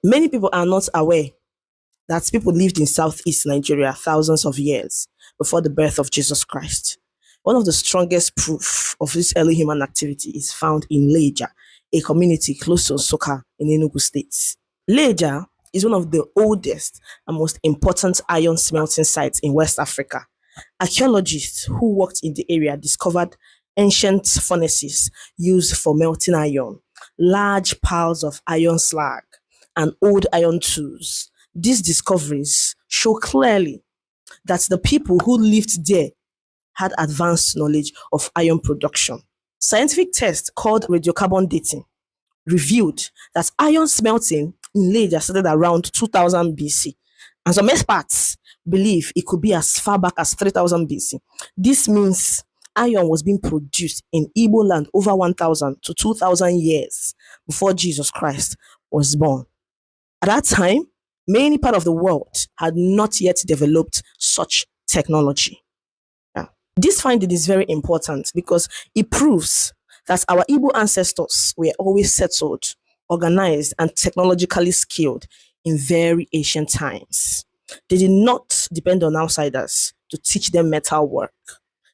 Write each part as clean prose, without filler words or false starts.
Many people are not aware that people lived in southeast Nigeria thousands of years before the birth of Jesus Christ. One of the strongest proof of this early human activity is found in Lejja, a community close to Soka in Enugu State. Lejja is one of the oldest and most important iron smelting sites in West Africa. Archaeologists who worked in the area discovered ancient furnaces used for melting iron, large piles of iron slag, and old iron tools. These discoveries show clearly that the people who lived there had advanced knowledge of iron production. Scientific tests called radiocarbon dating revealed that iron smelting in Lejja started around 2000 BC, and some experts believe it could be as far back as 3000 BC. This means iron was being produced in Igbo land over 1000 to 2000 years before Jesus Christ was born. At that time, many parts of the world had not yet developed such technology. This finding is very important because it proves that our Igbo ancestors were always settled, organized, and technologically skilled in very ancient times. They did not depend on outsiders to teach them metal work.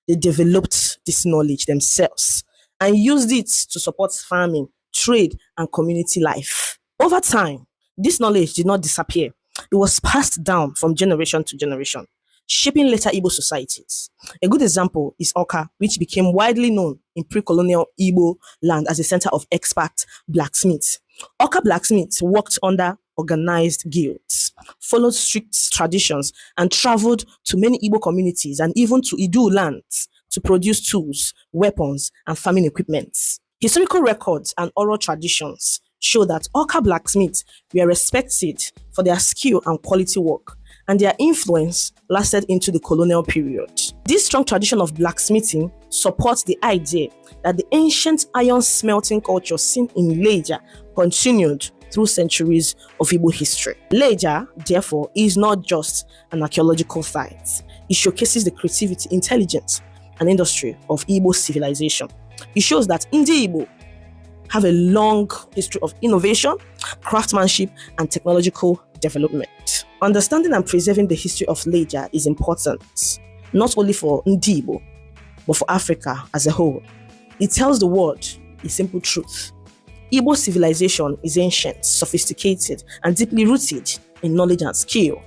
They developed this knowledge themselves and used it to support farming, trade, and community life. Over time, this knowledge did not disappear. It was passed down from generation to generation, shaping later Igbo societies. A good example is Oka, which became widely known in pre-colonial Igbo land as a center of expert blacksmiths. Oka blacksmiths worked under organized guilds, followed strict traditions, and traveled to many Igbo communities and even to Idu lands to produce tools, weapons, and farming equipment. Historical records and oral traditions show that Oka blacksmiths were respected for their skill and quality work, and their influence lasted into the colonial period. This strong tradition of blacksmithing supports the idea that the ancient iron smelting culture seen in Lejja continued through centuries of Igbo history. Lejja, therefore, is not just an archaeological site. It showcases the creativity, intelligence, and industry of Igbo civilization. It shows that Ndi Igbo have a long history of innovation, craftsmanship, and technological development. Understanding and preserving the history of Lejja is important, not only for Ndi Igbo, but for Africa as a whole. It tells the world a simple truth. Igbo civilization is ancient, sophisticated, and deeply rooted in knowledge and skill.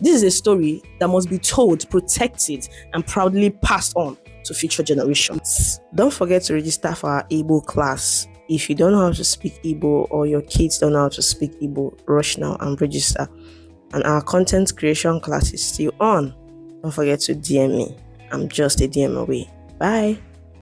This is a story that must be told, protected, and proudly passed on to future generations. Don't forget to register for our Igbo class. If you don't know how to speak Igbo or your kids don't know how to speak Igbo, rush now and register. And our content creation class is still on. Don't forget to DM me. I'm just a DM away. Bye.